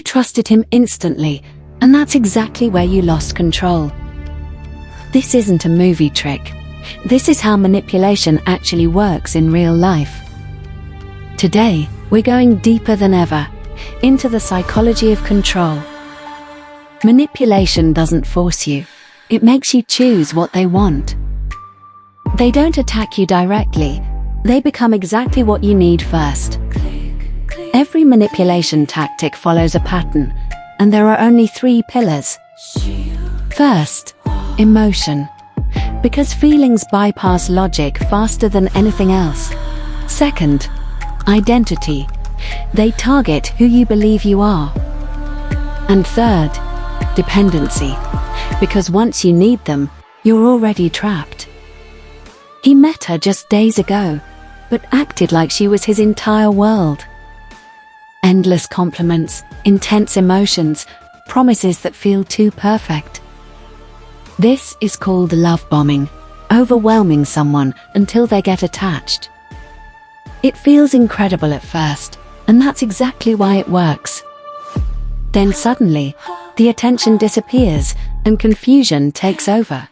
trusted him instantly, and that's exactly where you lost control. This isn't a movie trick. This is how manipulation actually works in real life. Today, we're going deeper than ever into the psychology of control. Manipulation doesn't force you. It makes you choose what they want. They don't attack you directly. They become exactly what you need first. Every manipulation tactic follows a pattern, and there are only 3 pillars. First, emotion, because feelings bypass logic faster than anything else. Second, identity. They target who you believe you are. And third, dependency, because once you need them, you're already trapped. He met her just days ago, but acted like she was his entire world. Endless compliments, intense emotions, promises that feel too perfect. This is called love bombing, overwhelming someone until they get attached. It feels incredible at first, and that's exactly why it works. Then suddenly, the attention disappears and confusion takes over.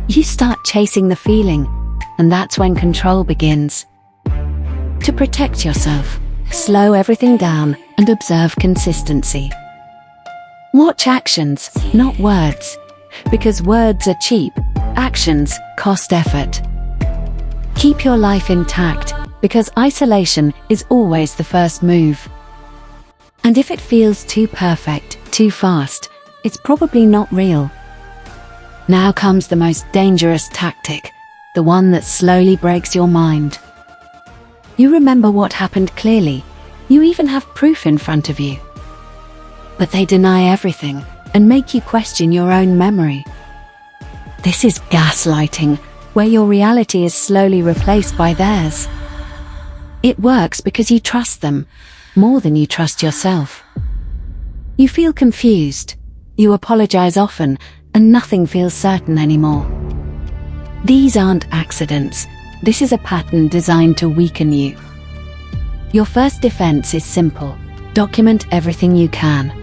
You start chasing the feeling, and that's when control begins. To protect yourself, slow everything down and observe consistency. Watch actions, not words, because words are cheap, actions cost effort. Keep your life intact, because isolation is always the first move. And if it feels too perfect, too fast, it's probably not real. Now comes the most dangerous tactic, the one that slowly breaks your mind. You remember what happened clearly. You even have proof in front of you. But they deny everything and make you question your own memory. This is gaslighting, where your reality is slowly replaced by theirs. It works because you trust them more than you trust yourself. You feel confused, you apologize often, and nothing feels certain anymore. These aren't accidents. This is a pattern designed to weaken you. Your first defense is simple. Document everything you can.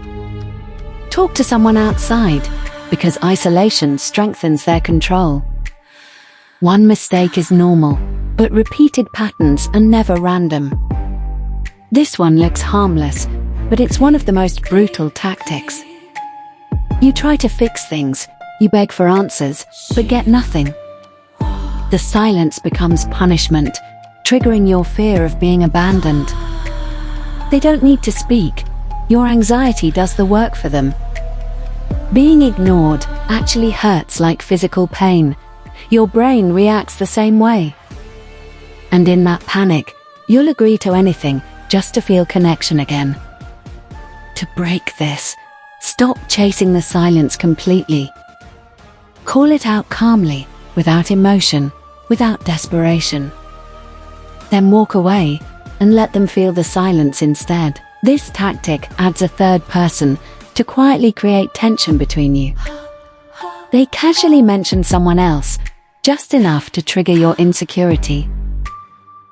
Talk to someone outside, because isolation strengthens their control. One mistake is normal, but repeated patterns are never random. This one looks harmless, but it's one of the most brutal tactics. You try to fix things, you beg for answers, but get nothing. The silence becomes punishment, triggering your fear of being abandoned. They don't need to speak. Your anxiety does the work for them. Being ignored actually hurts like physical pain. Your brain reacts the same way. And in that panic, you'll agree to anything just to feel connection again. To break this, stop chasing the silence completely. Call it out calmly, without emotion, without desperation. Then walk away and let them feel the silence instead. This tactic adds a third person to quietly create tension between you. They casually mention someone else, just enough to trigger your insecurity.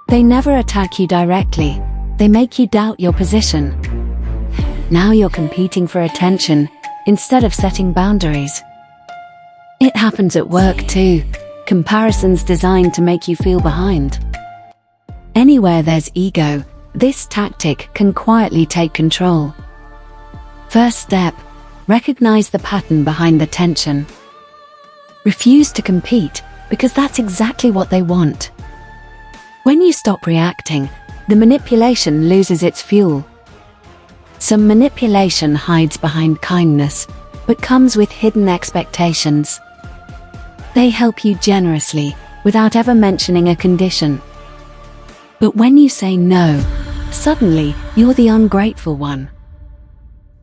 They never attack you directly. They make you doubt your position. Now you're competing for attention instead of setting boundaries. It happens at work too. Comparisons designed to make you feel behind. Anywhere there's ego, this tactic can quietly take control. First step, recognize the pattern behind the tension. Refuse to compete, because that's exactly what they want. When you stop reacting, the manipulation loses its fuel. Some manipulation hides behind kindness, but comes with hidden expectations. They help you generously, without ever mentioning a condition. But when you say no, suddenly you're the ungrateful one.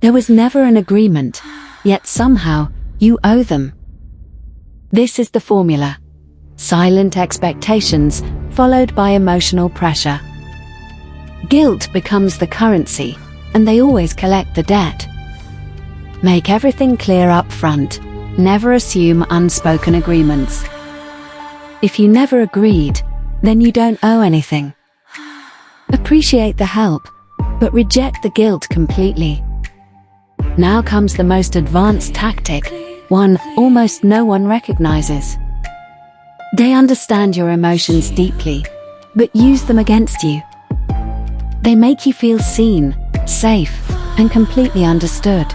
There was never an agreement, yet somehow you owe them. This is the formula. Silent expectations followed by emotional pressure. Guilt becomes the currency, and they always collect the debt. Make everything clear up front. Never assume unspoken agreements. If you never agreed, then you don't owe anything. Appreciate the help, but reject the guilt completely. Now comes the most advanced tactic, one almost no one recognizes. They understand your emotions deeply, but use them against you. They make you feel seen, safe, and completely understood.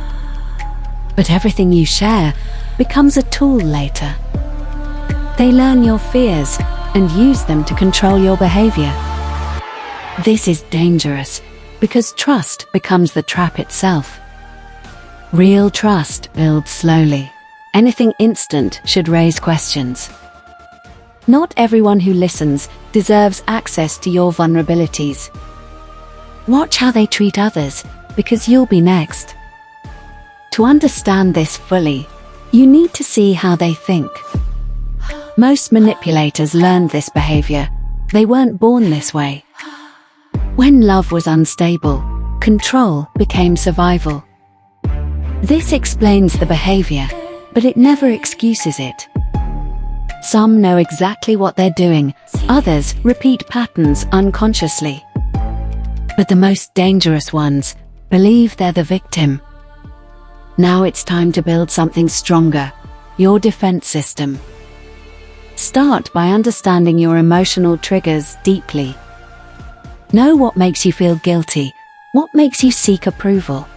But everything you share becomes a tool later. They learn your fears and use them to control your behavior. This is dangerous because trust becomes the trap itself. Real trust builds slowly. Anything instant should raise questions. Not everyone who listens deserves access to your vulnerabilities. Watch how they treat others, because you'll be next. To understand this fully, you need to see how they think. Most manipulators learned this behavior. They weren't born this way. When love was unstable, control became survival. This explains the behavior, but it never excuses it. Some know exactly what they're doing, others repeat patterns unconsciously. But the most dangerous ones believe they're the victim. Now it's time to build something stronger, your defense system. Start by understanding your emotional triggers deeply. Know what makes you feel guilty, what makes you seek approval.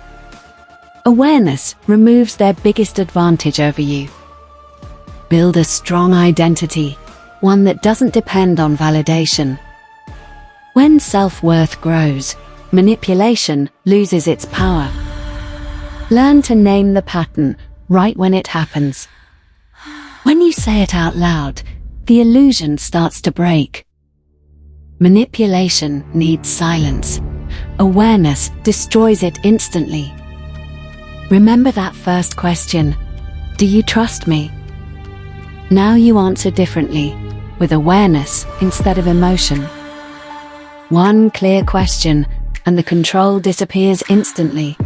Awareness removes their biggest advantage over you. Build a strong identity, one that doesn't depend on validation. When self-worth grows, manipulation loses its power. Learn to name the pattern right when it happens. When you say it out loud, the illusion starts to break. Manipulation needs silence. Awareness destroys it instantly. Remember that first question, do you trust me? Now you answer differently, with awareness instead of emotion. One clear question, and the control disappears instantly.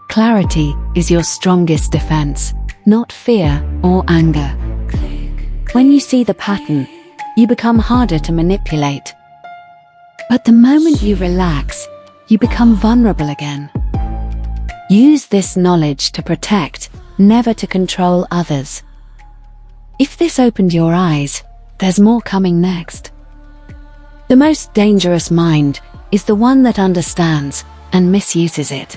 Clarity is your strongest defense, not fear or anger. When you see the pattern, you become harder to manipulate. But the moment you relax, you become vulnerable again. Use this knowledge to protect, never to control others. If this opened your eyes, there's more coming next. The most dangerous mind is the one that understands and misuses it.